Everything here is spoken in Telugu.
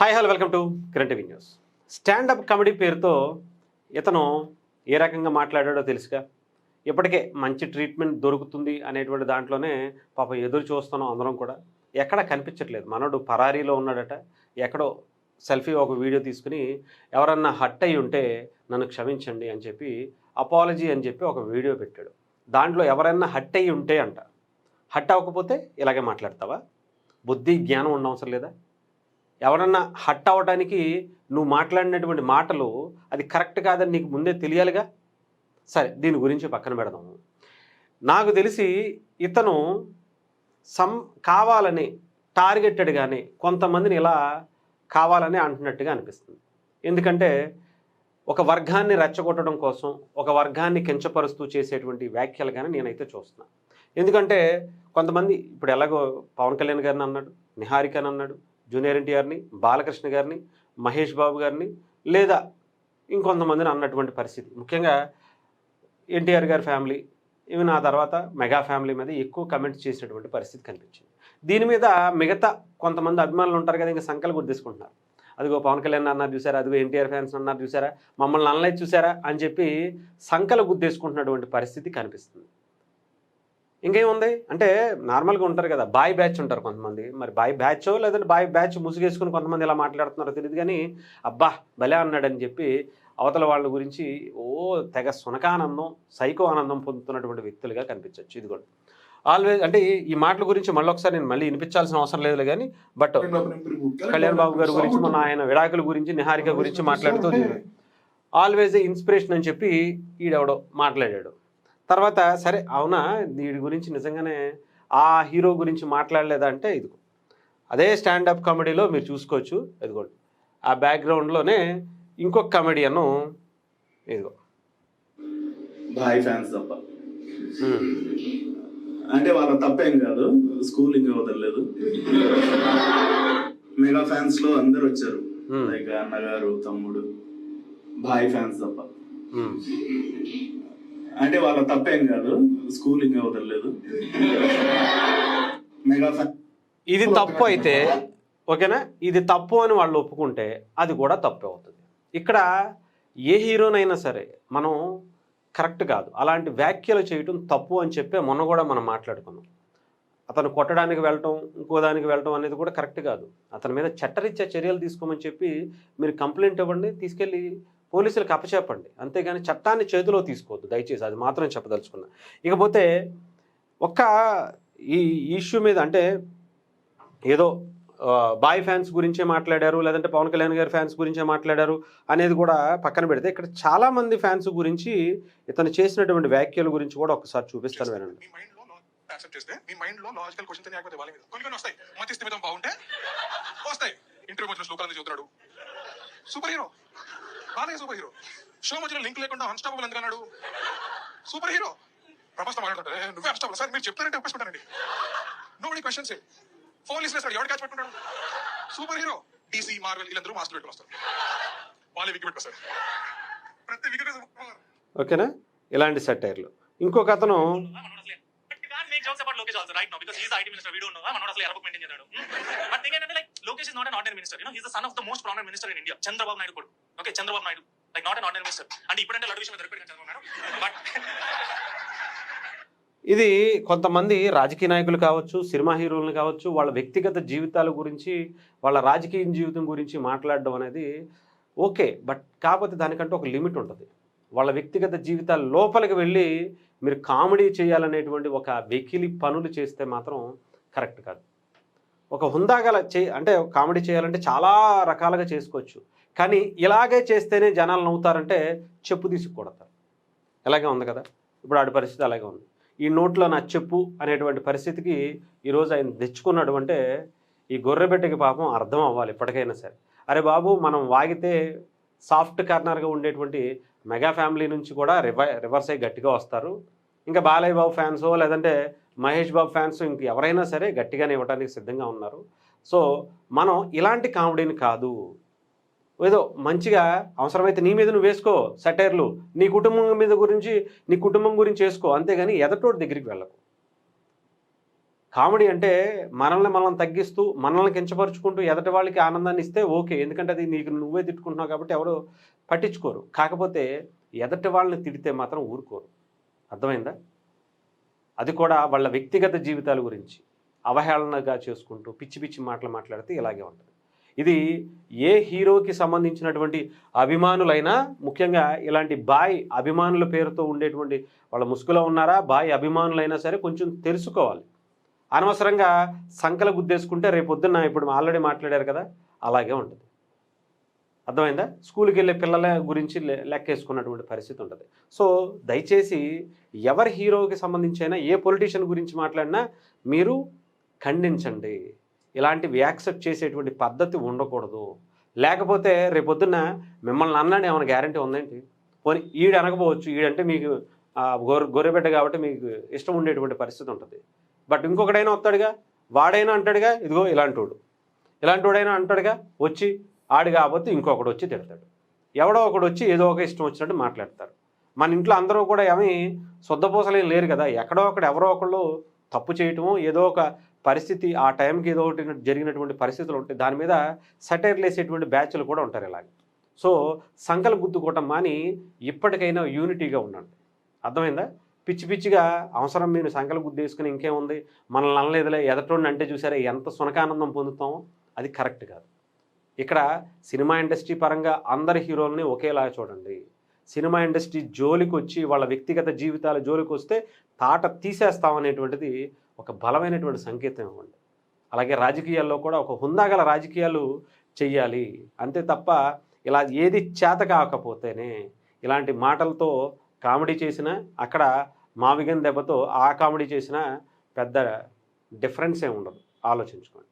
Hi hello welcome to current TV news. Stand up comedy పేరుతో ఇతను ఏ రకంగా మాట్లాడాడో తెలుసుగా. ఇప్పటికే మంచి ట్రీట్మెంట్ దొరుకుతుంది అనేటువంటి దాంట్లోనే పాపం ఎదురు చూస్తున్నాం అందరం కూడా. ఎక్కడా కనిపించట్లేదు. మనోడు పరారీలో ఉన్నాడట. ఎక్కడో సెల్ఫీ ఒక వీడియో తీసుకుని ఎవరన్నా హట్ అయ్యి ఉంటే నన్ను క్షమించండి అని చెప్పి అపాలజీ అని చెప్పి ఒక వీడియో పెట్టాడు. దాంట్లో ఎవరైనా హట్ అయ్యి ఉంటే అంట, హట్ అవ్వకపోతే ఇలాగే మాట్లాడతావా? బుద్ధి జ్ఞానం ఉండవసరం లేదా? ఎవరన్నా హట్ అవ్వడానికి నువ్వు మాట్లాడినటువంటి మాటలు అది కరెక్ట్ కాదని నీకు ముందే తెలియాలిగా. సరే, దీని గురించి పక్కన పెడదాము. నాకు తెలిసి ఇతను కావాలని టార్గెటెడ్గానే కొంతమందిని ఇలా కావాలని అంటున్నట్టుగా అనిపిస్తుంది. ఎందుకంటే ఒక వర్గాన్ని రెచ్చగొట్టడం కోసం, ఒక వర్గాన్ని కించపరుస్తూ చేసేటువంటి వ్యాఖ్యలు కానీ నేనైతే చూస్తున్నాను. ఎందుకంటే కొంతమంది ఇప్పుడు ఎలాగో పవన్ కళ్యాణ్ గారిని అన్నాడు, నిహారికని అన్నాడు, జూనియర్ ఎన్టీఆర్ని, బాలకృష్ణ గారిని, మహేష్ బాబు గారిని, లేదా ఇంకొంతమందిని అన్నటువంటి పరిస్థితి. ముఖ్యంగా ఎన్టీఆర్ గారి ఫ్యామిలీ, ఈవెన్ ఆ తర్వాత మెగా ఫ్యామిలీ మీద ఎక్కువ కమెంట్స్ చేసినటువంటి పరిస్థితి కనిపించింది. దీని మీద మిగతా కొంతమంది అభిమానులు ఉంటారు కదా, ఇంకా సంకలు గుర్తిసుకుంటున్నారు. అదిగో పవన్ కళ్యాణ్ అన్నారు చూసారా, అదిగో ఎన్టీఆర్ ఫ్యాన్స్ అన్నారు చూసారా, మమ్మల్ని అనలేదు చూసారా అని చెప్పి సంకలు గుర్తిసుకుంటున్నటువంటి పరిస్థితి కనిపిస్తుంది. ఇంకేముంది అంటే నార్మల్గా ఉంటారు కదా, బాయ్ బ్యాచ్ ఉంటారు కొంతమంది. మరి బాయ్ బ్యాచో లేదంటే బాయ్ బ్యాచ్ ముసుగేసుకుని కొంతమంది ఇలా మాట్లాడుతున్నారో తెలియదు, కానీ అబ్బా భలే అన్నాడని చెప్పి అవతల వాళ్ళ గురించి తెగ సునకానందం, సైకో ఆనందం పొందుతున్నటువంటి వ్యక్తులుగా కనిపించవచ్చు. ఇది కూడా ఆల్వేస్ అంటే ఈ మాటల గురించి మళ్ళీ ఒకసారి నేను మళ్ళీ వినిపించాల్సిన అవసరం లేదు కానీ, బట్ కళ్యాణ్ బాబు గారి గురించి, మన ఆయన విడాకుల గురించి, నిహారిక గురించి మాట్లాడుతూ ఆల్వేజ్ ఇన్స్పిరేషన్ అని చెప్పి ఈడెవడో మాట్లాడాడు. తర్వాత సరే అవునా, వీడి గురించి నిజంగానే ఆ హీరో గురించి మాట్లాడలేదా అంటే ఇదిగో అదే స్టాండప్ కామెడీలో మీరు చూసుకోవచ్చు. ఇదిగోండి ఆ బ్యాక్గ్రౌండ్లోనే ఇంకొక కామెడియన్, ఇదిగో భాయ్ ఫ్యాన్స్ తప్ప అంటే వాళ్ళ తప్పేం కాదు, స్కూలింగ్ వదలలేదు. మెగా ఫ్యాన్స్ లో అందరు వచ్చారు, లైక్ అన్నగారు, తమ్ముడు, భాయ్ ఫ్యాన్స్ తప్ప. అంటే వాళ్ళ తప్పేం కాదు, స్కూలింగ్ వదలలేదు. మెగా ఫ్యాన్ ఇది తప్పు అయితే ఓకేనా, ఇది తప్పు అని వాళ్ళు ఒప్పుకుంటే అది కూడా తప్పు అవుతుంది. ఇక్కడ ఏ హీరోనైనా సరే మనం కరెక్ట్ కాదు, అలాంటి వ్యాఖ్యలు చేయటం తప్పు అని చెప్పి మొన్న కూడా మనం మాట్లాడుకున్నాం. అతను కొట్టడానికి వెళ్ళటం, ఇంకో దానికి వెళ్ళటం అనేది కూడా కరెక్ట్ కాదు. అతని మీద చట్టరీత్యా చర్యలు తీసుకోమని చెప్పి మీరు కంప్లైంట్ ఇవ్వండి, తీసుకెళ్ళి పోలీసులకు అప్పచెప్పండి. అంతేగాని చట్టాన్ని చేతిలో తీసుకోవద్దు దయచేసి, అది మాత్రం చెప్పదలుచుకున్నా. ఇకపోతే ఒక్క ఈ ఇష్యూ మీద అంటే ఏదో బాయ్ ఫ్యాన్స్ గురించే మాట్లాడారు, లేదంటే పవన్ కళ్యాణ్ గారి ఫ్యాన్స్ గురించే మాట్లాడారు అనేది కూడా పక్కన పెడితే, ఇక్కడ చాలామంది ఫ్యాన్స్ గురించి ఇతను చేసినటువంటి వ్యాఖ్యల గురించి కూడా ఒకసారి చూపిస్తాను వినండి. యాక్సెప్ట్ చేస్తే మీ మైండ్ లో లాజికల్ క్వశ్చన్స్ అన్ని ఆగిపోతాయి. వాళ్ళ మీద కొన్ని వస్తాయి. మతి స్థిమితం బాగుంటే వస్తాయి. ఇంటర్వ్యూ మధ్యలో శ్లోకాలను చదువుతున్నాడు, superhero. Balayya superhero. Show మధ్యలో లింక్ లేకుండా అన్స్టాపబుల్ ఎందుకన్నాడు, సూపర్ హీరో. ప్రపంచం మాట్లాడుతుంటే నువ్వే అన్స్టాపబుల్ సార్, మీరు చెప్తారంటే ఒప్పేసుకుంటానండి. Nobody questions. ఫోన్ లిస్ట్ చేస్తాడు, ఎవరు క్యాచ్ పెట్టుకుంటాడు, సూపర్ హీరో. డీసీ, మార్వెల్ వీళ్ళందరూ మాస్టర్ పెట్టుకుని వస్తారు, వాళ్ళే వికెట్ పెట్టుకొస్తారు. ప్రతి వికెట్ ఓకేనా, ఇలాంటి సెటైర్లు. ఇంకొక అతను jokes about Lokesh also right now because he is the IT minister. We don't know. Manod asli airport maintain cheyadu. But thing ఏంటంటే, like Lokesh is not an ordinary minister. You know, he is the son of the most prominent minister in India, Chandrababu Naidu kodu. Okay, Chandrababu Naidu, like not an ordinary minister. And ఇప్పుడంటే లడ్డు విషయం దొరికిపోయింది Chandrababu Naidu. But ఇది కొంతమంది రాజకీయ నాయకులు కావచ్చు, సినిమా హీరోలు కావచ్చు, వాళ్ళ వ్యక్తిగత జీవితాల గురించి, వాళ్ళ రాజకీయ జీవితం గురించి మాట్లాడడం అనేది ఓకే. బట్ కాకపోతే దానికంటే ఒక లిమిట్ ఉంటుంది. వాళ్ళ వ్యక్తిగత జీవితాల లోపలికి వెళ్ళి మీరు కామెడీ చేయాలనేటువంటి ఒక వెకిలి పనులు చేస్తే మాత్రం కరెక్ట్ కాదు. ఒక హుందాగల అంటే కామెడీ చేయాలంటే చాలా రకాలుగా చేసుకోవచ్చు, కానీ ఇలాగే చేస్తేనే జనాలు నవ్వుతారంటే చెప్పు తీసుకుకొడతారు. ఇలాగే ఉంది కదా, ఇప్పుడు ఆడి పరిస్థితి అలాగే ఉంది. ఈ నోట్లో నా చెప్పు అనేటువంటి పరిస్థితికి ఈరోజు ఆయన తెచ్చుకున్నాడు. అంటే ఈ గొర్రెబెట్టకి పాపం అర్థం అవ్వాలి ఇప్పటికైనా సరే. అరే బాబు, మనం వాగితే సాఫ్ట్ కార్నర్గా ఉండేటువంటి మెగా ఫ్యామిలీ నుంచి కూడా రివర్స్ అయ్యి గట్టిగా వస్తారు. ఇంకా బాలయ్య బాబు ఫ్యాన్సో లేదంటే మహేష్ బాబు ఫ్యాన్స్ ఇంక ఎవరైనా సరే గట్టిగానే ఇవ్వడానికి సిద్ధంగా ఉన్నారు. సో మనం ఇలాంటి కామెడీని కాదు, ఏదో మంచిగా అవసరమైతే నీ మీద నువ్వు వేసుకో సెటైర్లు, నీ కుటుంబం గురించి వేసుకో, అంతేగాని ఎదటోడి దగ్గరికి వెళ్ళకు. కామెడీ అంటే మనం తగ్గిస్తూ మనల్ని కించపరుచుకుంటూ ఎదటి వాళ్ళకి ఆనందాన్ని ఇస్తే ఓకే, ఎందుకంటే అది నీకు నువ్వే తిట్టుకుంటున్నావు కాబట్టి ఎవరు పట్టించుకోరు. కాకపోతే ఎదటి వాళ్ళని తిడితే మాత్రం ఊరుకోరు. అర్థమైందా? అది కూడా వాళ్ళ వ్యక్తిగత జీవితాల గురించి అవహేళనగా చేసుకుంటూ పిచ్చి పిచ్చి మాటలు మాట్లాడితే ఇలాగే ఉంటుంది. ఇది ఏ హీరోకి సంబంధించినటువంటి అభిమానులైనా, ముఖ్యంగా ఇలాంటి బాయ్ అభిమానుల పేరుతో ఉండేటువంటి వాళ్ళ ముసుగులో ఉన్నారా బాయ్ అభిమానులైనా సరే కొంచెం తెలుసుకోవాలి. అనవసరంగా సంకల గుద్దేసుకుంటే రేపొద్దున్న ఇప్పుడు ఆల్రెడీ మాట్లాడారు కదా, అలాగే ఉంటుంది. అర్థమైందా? స్కూల్కి వెళ్ళే పిల్లల గురించి లెక్కేసుకున్నటువంటి పరిస్థితి ఉంటుంది. సో దయచేసి ఎవరి హీరోకి సంబంధించిన ఏ పొలిటీషియన్ గురించి మాట్లాడినా మీరు ఖండించండి. ఇలాంటివి యాక్సెప్ట్ చేసేటువంటి పద్ధతి ఉండకూడదు. లేకపోతే రేపొద్దున్న మిమ్మల్ని అన్నాడు ఏమైనా గ్యారంటీ ఉందేంటి? పోనీ ఈడు అనకపోవచ్చు, ఈడంటే మీకు గొర్రెబిడ్డ కాబట్టి మీకు ఇష్టం ఉండేటువంటి పరిస్థితి ఉంటుంది. బట్ ఇంకొకడైనా వస్తాడుగా, వాడైనా అంటాడుగా ఇదిగో ఇలాంటివాడైనా అంటాడుగా, వచ్చి ఆడు కాకపోతే ఇంకొకడు వచ్చి తిడతాడు. ఎవడో ఒకడు వచ్చి ఏదో ఒక ఇష్టం వచ్చినట్టు మాట్లాడతారు. మన ఇంట్లో అందరూ కూడా ఏమీ శుద్ధపూసలేం లేరు కదా, ఎక్కడో ఒకడు ఎవరో ఒకళ్ళు తప్పు చేయటమో ఏదో ఒక పరిస్థితి ఆ టైంకి ఏదో ఒకటి జరిగినటువంటి పరిస్థితులు ఉంటాయి. దాని మీద సెటైర్లు వేసేటువంటి బ్యాచ్లు కూడా ఉంటారు ఇలాగే. సో సంకలు గుద్దుకోవటం మాని ఇప్పటికైనా యూనిటీగా ఉండండి. అర్థమైందా? పిచ్చి పిచ్చిగా అవసరం మీరు సంకలు గుద్దేసుకుని ఇంకేముంది మనల్ని అనలేదులే ఎదటోడిని అంటే చూసారా ఎంత సునకానందం పొందుతామో, అది కరెక్ట్ కాదు. ఇక్కడ సినిమా ఇండస్ట్రీ పరంగా అందరి హీరోలని ఒకేలా చూడండి. సినిమా ఇండస్ట్రీ జోలికి వచ్చి వాళ్ళ వ్యక్తిగత జీవితాల జోలికి వస్తే తాట తీసేస్తామనేటువంటిది ఒక బలమైనటువంటి సంకేతం ఇవ్వండి. అలాగే రాజకీయాల్లో కూడా ఒక హుందాగల రాజకీయాలు చెయ్యాలి. అంతే తప్ప ఇలా ఏది చేత కాకపోతేనే ఇలాంటి మాటలతో కామెడీ చేసినా, అక్కడ మావిగన్ దెబ్బతో ఆ కామెడీ చేసినా పెద్ద డిఫరెన్స్ ఏమి ఉండదు. ఆలోచించుకోండి.